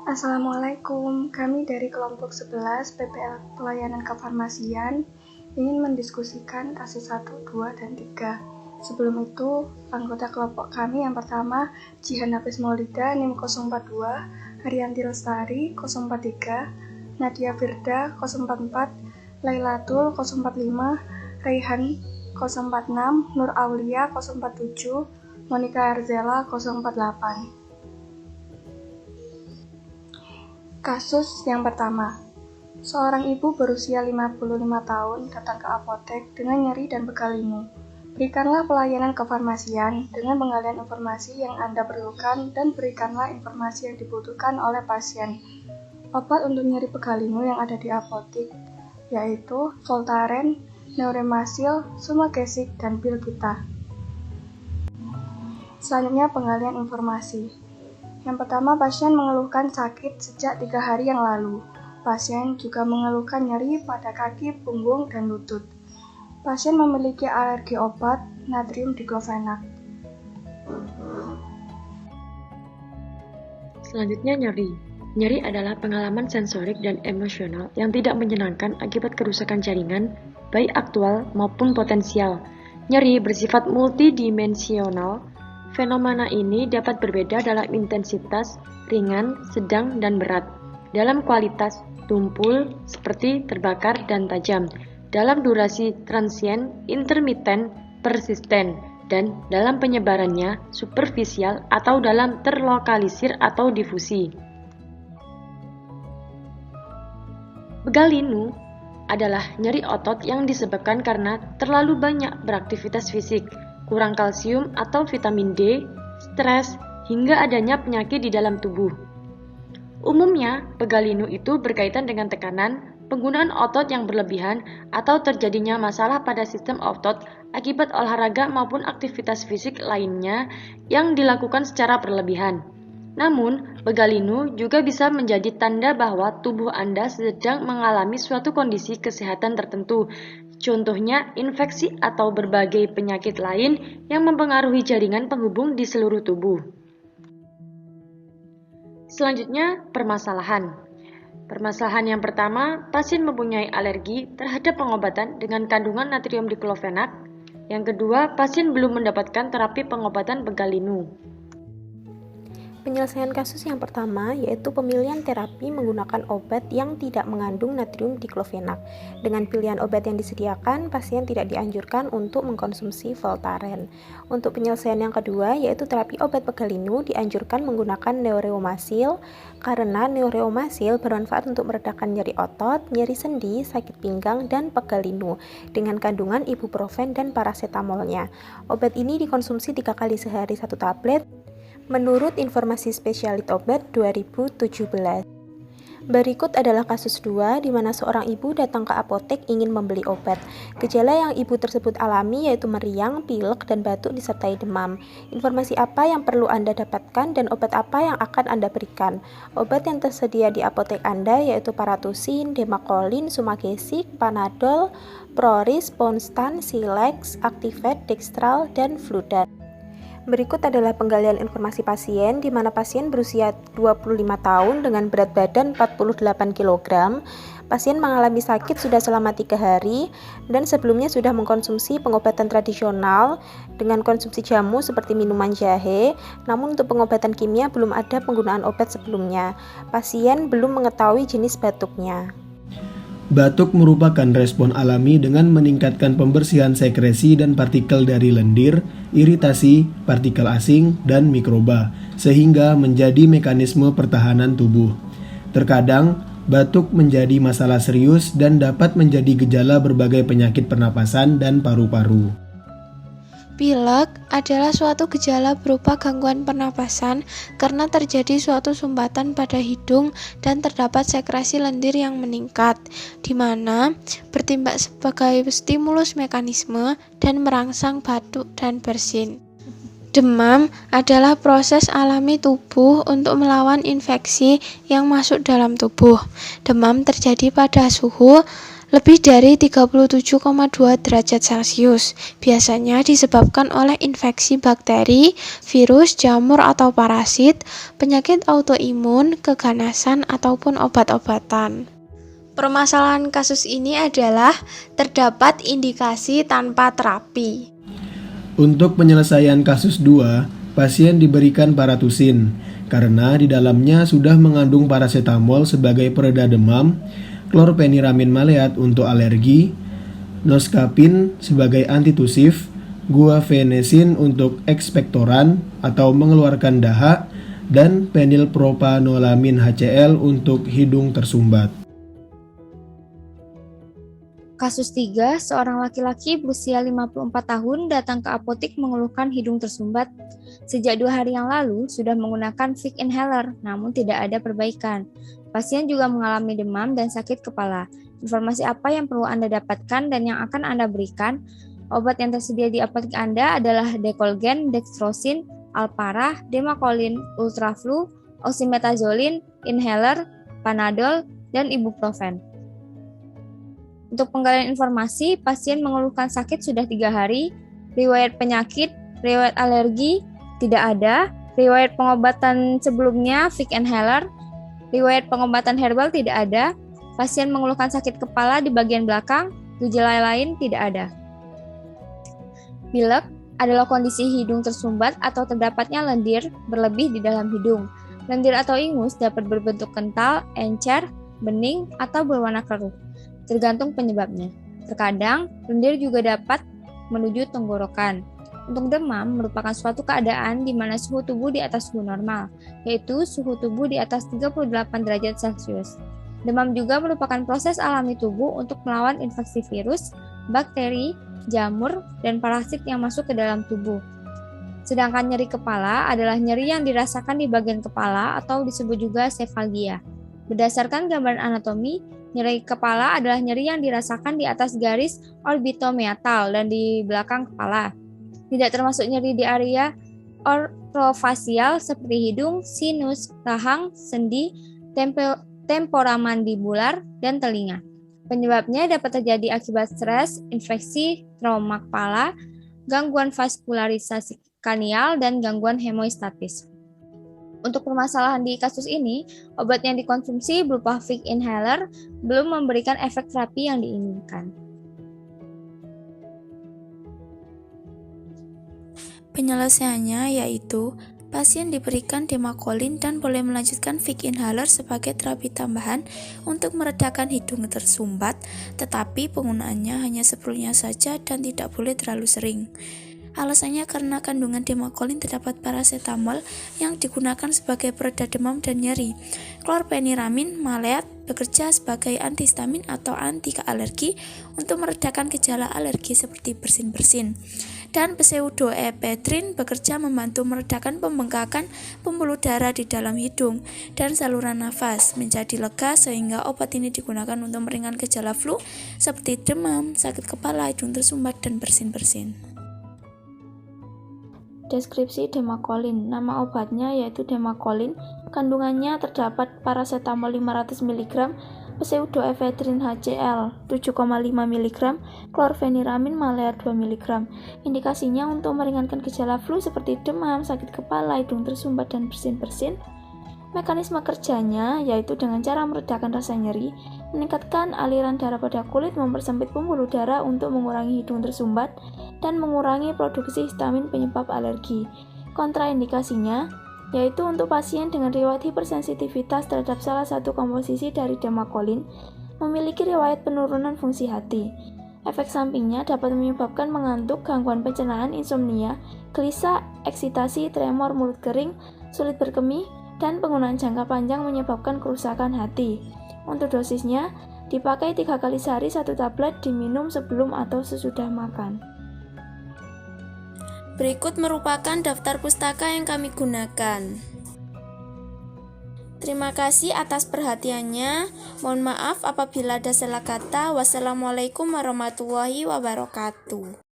Assalamualaikum, kami dari kelompok 11 PPL Pelayanan Kefarmasian ingin mendiskusikan kasus 1, 2, dan 3. Sebelum itu, anggota kelompok kami yang pertama, Jihan Hafiz Maulida, NIM 042, Haryanti Lestari, 043, Nadia Firda, 044, Lailatul, 045, Raihan, 046, Nur Aulia, 047, Monica Arzela, 048. Kasus yang pertama, seorang ibu berusia 55 tahun datang ke apotek dengan nyeri dan pegal linu. Berikanlah pelayanan kefarmasian dengan penggalian informasi yang Anda perlukan dan berikanlah informasi yang dibutuhkan oleh pasien. Obat untuk nyeri pegal linu yang ada di apotek yaitu Voltaren, Neuremasil, Sumagesik, dan Pilgita. Selanjutnya penggalian informasi. Yang pertama, pasien mengeluhkan sakit sejak 3 hari yang lalu. Pasien juga mengeluhkan nyeri pada kaki, punggung, dan lutut. Pasien memiliki alergi obat natrium diklofenak. Selanjutnya nyeri. Nyeri adalah pengalaman sensorik dan emosional yang tidak menyenangkan akibat kerusakan jaringan, baik aktual maupun potensial. Nyeri bersifat multidimensional. Fenomena ini dapat berbeda dalam intensitas, ringan, sedang, dan berat. Dalam kualitas, tumpul, seperti terbakar, dan tajam. Dalam durasi transien, intermiten, persisten, dan dalam penyebarannya, superficial atau dalam terlokalisir atau difusi. Pegal linu adalah nyeri otot yang disebabkan karena terlalu banyak beraktivitas fisik, kurang kalsium atau vitamin D, stres, hingga adanya penyakit di dalam tubuh. Umumnya, pegal linu itu berkaitan dengan tekanan, penggunaan otot yang berlebihan, atau terjadinya masalah pada sistem otot akibat olahraga maupun aktivitas fisik lainnya yang dilakukan secara berlebihan. Namun, pegal linu juga bisa menjadi tanda bahwa tubuh Anda sedang mengalami suatu kondisi kesehatan tertentu. Contohnya, infeksi atau berbagai penyakit lain yang mempengaruhi jaringan penghubung di seluruh tubuh. Selanjutnya, permasalahan. Permasalahan yang pertama, pasien mempunyai alergi terhadap pengobatan dengan kandungan natrium diklofenak. Yang kedua, pasien belum mendapatkan terapi pengobatan pegal linu. Penyelesaian kasus yang pertama yaitu pemilihan terapi menggunakan obat yang tidak mengandung natrium diklofenak. Dengan pilihan obat yang disediakan, pasien tidak dianjurkan untuk mengkonsumsi Voltaren. Untuk penyelesaian yang kedua yaitu terapi obat pegal linu dianjurkan menggunakan Neuremasil karena Neuremasil bermanfaat untuk meredakan nyeri otot, nyeri sendi, sakit pinggang, dan pegal linu dengan kandungan ibuprofen dan paracetamolnya. Obat ini dikonsumsi 3 kali sehari 1 tablet. Menurut informasi spesialis obat 2017. Berikut adalah kasus 2 di mana seorang ibu datang ke apotek ingin membeli obat. Gejala yang ibu tersebut alami yaitu meriang, pilek, dan batuk disertai demam. Informasi apa yang perlu Anda dapatkan dan obat apa yang akan Anda berikan? Obat yang tersedia di apotek Anda yaitu Paratusin, Demacolin, Sumagesik, Panadol, Proris, Ponstan, Silex, Activate, Dextral, dan Fludan. Berikut adalah penggalian informasi pasien di mana pasien berusia 25 tahun dengan berat badan 48 kg. Pasien mengalami sakit sudah selama 3 hari dan sebelumnya sudah mengkonsumsi pengobatan tradisional dengan konsumsi jamu seperti minuman jahe. Namun untuk pengobatan kimia belum ada penggunaan obat sebelumnya. Pasien belum mengetahui jenis batuknya. Batuk merupakan respon alami dengan meningkatkan pembersihan sekresi dan partikel dari lendir, iritasi, partikel asing, dan mikroba, sehingga menjadi mekanisme pertahanan tubuh. Terkadang, batuk menjadi masalah serius dan dapat menjadi gejala berbagai penyakit pernapasan dan paru-paru. Pilek adalah suatu gejala berupa gangguan pernapasan karena terjadi suatu sumbatan pada hidung dan terdapat sekresi lendir yang meningkat, di mana bertindak sebagai stimulus mekanisme dan merangsang batuk dan bersin. Demam adalah proses alami tubuh untuk melawan infeksi yang masuk dalam tubuh. Demam terjadi pada suhu lebih dari 37,2 derajat Celcius. Biasanya disebabkan oleh infeksi bakteri, virus, jamur atau parasit, penyakit autoimun, keganasan, ataupun obat-obatan. Permasalahan kasus ini adalah terdapat indikasi tanpa terapi. Untuk penyelesaian kasus 2, pasien diberikan paratusin karena di dalamnya sudah mengandung paracetamol sebagai pereda demam, klorpeniramin maleat untuk alergi, noscapin sebagai antitusif, guaifenesin untuk ekspektoran atau mengeluarkan dahak, dan penilpropanolamin HCl untuk hidung tersumbat. Kasus 3, seorang laki-laki berusia 54 tahun datang ke apotik mengeluhkan hidung tersumbat. Sejak 2 hari yang lalu sudah menggunakan Vic inhaler, namun tidak ada perbaikan. Pasien juga mengalami demam dan sakit kepala. Informasi apa yang perlu Anda dapatkan dan yang akan Anda berikan? Obat yang tersedia di apotek Anda adalah Decolgen, Dextrosin, Alparah, Demacolin, Ultraflu, Oxymetazoline, Inhaler, Panadol, dan Ibuprofen. Untuk penggalian informasi, pasien mengeluhkan sakit sudah 3 hari, riwayat penyakit, riwayat alergi, tidak ada, riwayat pengobatan sebelumnya, Vic inhaler, riwayat pengobatan herbal tidak ada, pasien mengeluhkan sakit kepala di bagian belakang, gejala lain tidak ada. Pilek adalah kondisi hidung tersumbat atau terdapatnya lendir berlebih di dalam hidung. Lendir atau ingus dapat berbentuk kental, encer, bening, atau berwarna keruh, tergantung penyebabnya. Terkadang, lendir juga dapat menuju tenggorokan. Untuk demam merupakan suatu keadaan di mana suhu tubuh di atas suhu normal, yaitu suhu tubuh di atas 38 derajat Celcius. Demam juga merupakan proses alami tubuh untuk melawan infeksi virus, bakteri, jamur, dan parasit yang masuk ke dalam tubuh. Sedangkan nyeri kepala adalah nyeri yang dirasakan di bagian kepala atau disebut juga sefalgia. Berdasarkan gambaran anatomi, nyeri kepala adalah nyeri yang dirasakan di atas garis orbitomeatal dan di belakang kepala. Tidak termasuk nyeri di area ortofasial seperti hidung, sinus, rahang, sendi, temporomandibular, dan telinga. Penyebabnya dapat terjadi akibat stres, infeksi, trauma kepala, gangguan vaskularisasi kranial, dan gangguan hemostatis. Untuk permasalahan di kasus ini, obat yang dikonsumsi berupa Vic inhaler belum memberikan efek terapi yang diinginkan. Penyelesaiannya yaitu pasien diberikan Demacolin dan boleh melanjutkan Vic inhaler sebagai terapi tambahan untuk meredakan hidung tersumbat, tetapi penggunaannya hanya seperlunya saja dan tidak boleh terlalu sering. Alasannya karena kandungan Demacolin terdapat paracetamol yang digunakan sebagai pereda demam dan nyeri. Klorpeniramin maleat bekerja sebagai antihistamin atau anti untuk meredakan gejala alergi seperti bersin-bersin. Dan pseudoephedrine bekerja membantu meredakan pembengkakan pembuluh darah di dalam hidung dan saluran nafas menjadi lega, sehingga obat ini digunakan untuk meringankan gejala flu seperti demam, sakit kepala, hidung tersumbat, dan bersin-bersin. Deskripsi Demacolin. Nama obatnya yaitu Demacolin. Kandungannya terdapat paracetamol 500 mg, pseudoephedrine HCl 7,5 mg, klorpeniramin maleat 2 mg. Indikasinya untuk meringankan gejala flu seperti demam, sakit kepala, hidung tersumbat, dan bersin-bersin. Mekanisme kerjanya yaitu dengan cara meredakan rasa nyeri, meningkatkan aliran darah pada kulit, mempersempit pembuluh darah untuk mengurangi hidung tersumbat, dan mengurangi produksi histamin penyebab alergi. Kontraindikasinya yaitu untuk pasien dengan riwayat hipersensitivitas terhadap salah satu komposisi dari Demacolin, memiliki riwayat penurunan fungsi hati. Efek sampingnya dapat menyebabkan mengantuk, gangguan pencernaan, insomnia, gelisah, eksitasi, tremor, mulut kering, sulit berkemih, dan penggunaan jangka panjang menyebabkan kerusakan hati. Untuk dosisnya, dipakai 3 kali sehari 1 tablet, diminum sebelum atau sesudah makan. Berikut merupakan daftar pustaka yang kami gunakan. Terima kasih atas perhatiannya. Mohon maaf apabila ada salah kata. Wassalamualaikum warahmatullahi wabarakatuh.